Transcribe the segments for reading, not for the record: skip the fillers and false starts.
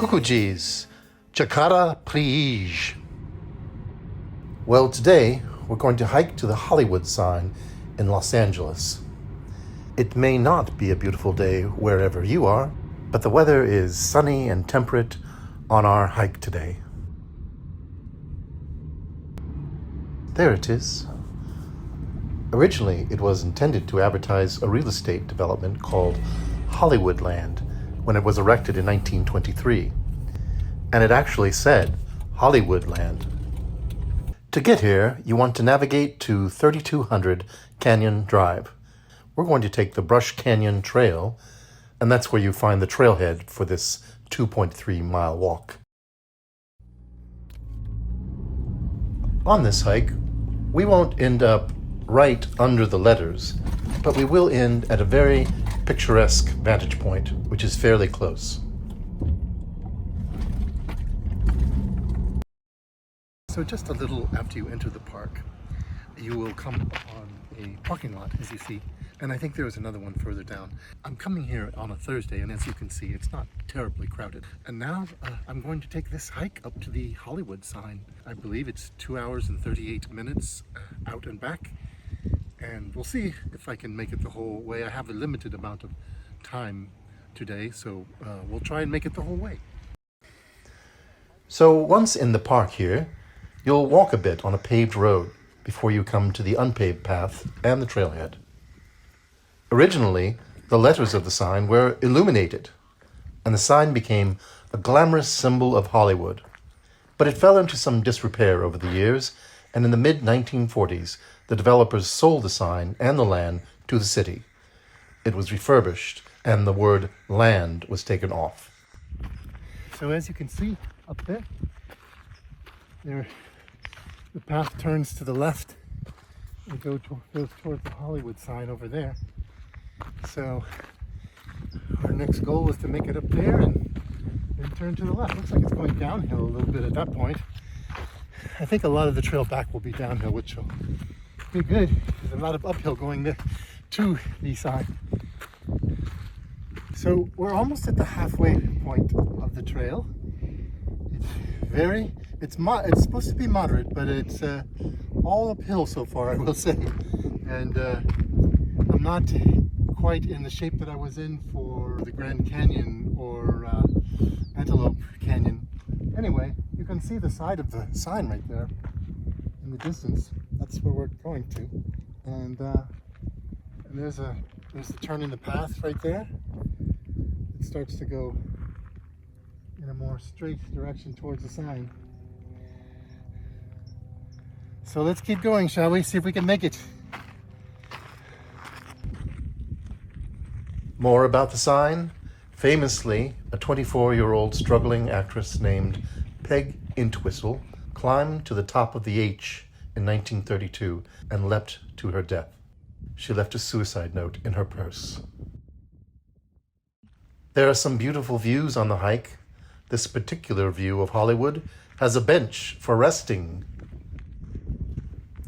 Gugu-Gees, Chakara Priij. Well, today we're going to hike to the Hollywood sign in Los Angeles. It may not be a beautiful day wherever you are, but the weather is sunny and temperate on our hike today. There it is. Originally, it was intended to advertise a real estate development called Hollywoodland when it was erected in 1923. And it actually said Hollywoodland. To get here, you want to navigate to 3200 Canyon Drive. We're going to take the Brush Canyon Trail, and that's where you find the trailhead for this 2.3-mile walk. On this hike, we won't end up right under the letters, but we will end at a very picturesque vantage point, which is fairly close. So just a little after you enter the park, you will come upon a parking lot, as you see, and I think there is another one further down. I'm coming here on a Thursday, and as you can see, it's not terribly crowded. And now I'm going to take this hike up to the Hollywood sign. I believe it's 2 hours and 38 minutes out and back, and we'll see if I can make it the whole way. I have a limited amount of time today, so we'll try and make it the whole way. So once in the park here, you'll walk a bit on a paved road before you come to the unpaved path and the trailhead. Originally, the letters of the sign were illuminated, and the sign became a glamorous symbol of Hollywood. But it fell into some disrepair over the years, and in the mid-1940s, the developers sold the sign and the land to the city. It was refurbished, and the word land was taken off. So as you can see up there, the path turns to the left and goes towards the Hollywood sign over there. So our next goal is to make it up there and then turn to the left. Looks like it's going downhill a little bit at that point. I think a lot of the trail back will be downhill, which will be good. There's a lot of uphill going there to the sign. So we're almost at the halfway point of the trail. It's supposed to be moderate, but it's all uphill so far, I will say. And I'm not quite in the shape that I was in for the Grand Canyon or Antelope Canyon. Anyway, you can see the side of the sign right there in the distance. That's where we're going to. And there's the turn in the path right there. It starts to go in a more straight direction towards the sign. So let's keep going, shall we? See if we can make it. More about the sign. Famously, a 24-year-old struggling actress named Peg Entwistle climbed to the top of the H in 1932 and leapt to her death. She left a suicide note in her purse. There are some beautiful views on the hike. This particular view of Hollywood has a bench for resting.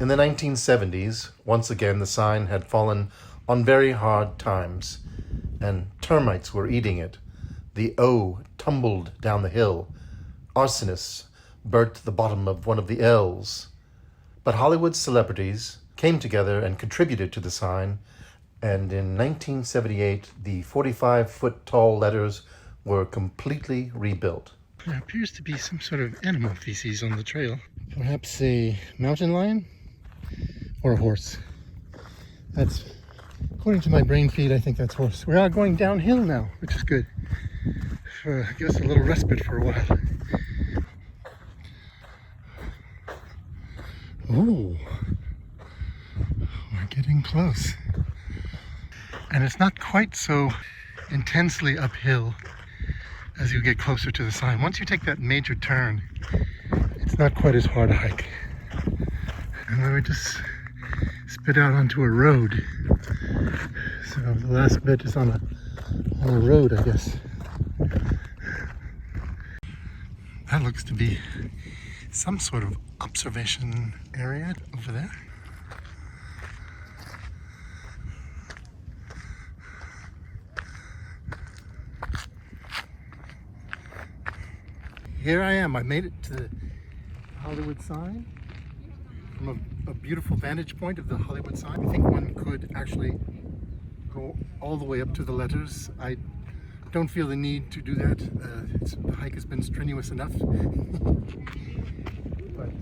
In the 1970s, once again the sign had fallen on very hard times, and termites were eating it. The O tumbled down the hill. Arsonists burnt the bottom of one of the L's. But Hollywood celebrities came together and contributed to the sign, and in 1978, the 45-foot tall letters were completely rebuilt. There appears to be some sort of animal feces on the trail. Perhaps a mountain lion or a horse. That's, according to my brain feed, I think that's horse. We are going downhill now, which is good. Give us a little respite for a while. Oh, we're getting close. And it's not quite so intensely uphill as you get closer to the sign. Once you take that major turn, it's not quite as hard a hike. And then we just spit out onto a road. So the last bit is on a road, I guess. That looks to be some sort of observation area over there. here I am. I made it to the Hollywood sign from a beautiful vantage point of the Hollywood sign. I think one could actually go all the way up to the letters. I don't feel the need to do that. The hike has been strenuous enough. But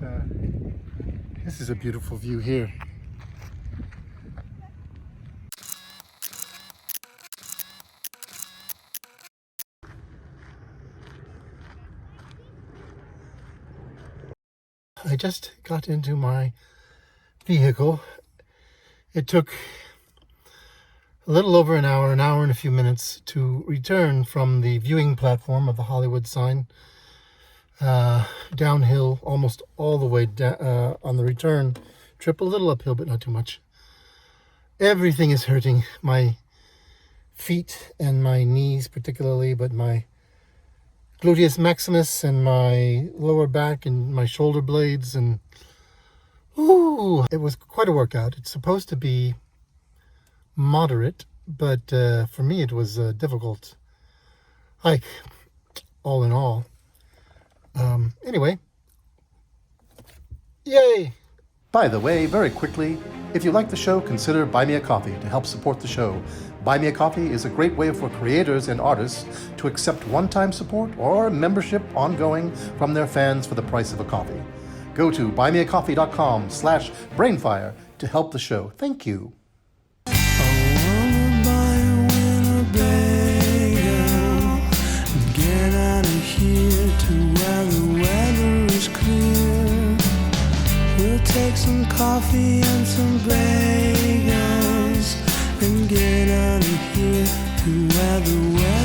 this is a beautiful view here. I just got into my vehicle. It took a little over an hour and a few minutes to return from the viewing platform of the Hollywood sign, downhill almost all the way on the return trip, a little uphill but not too much. Everything is hurting, my feet and my knees particularly, but my gluteus maximus and my lower back and my shoulder blades, and it was quite a workout. It's supposed to be moderate, but for me it was a difficult hike all in all. Anyway, yay! By the way, very quickly, if you like the show, consider Buy Me a Coffee to help support the show. Buy Me a Coffee is a great way for creators and artists to accept one-time support or membership ongoing from their fans for the price of a coffee. Go to buymeacoffee.com/brainfire to help the show. Thank you. Take some coffee and some bagels and get out of here to where the weather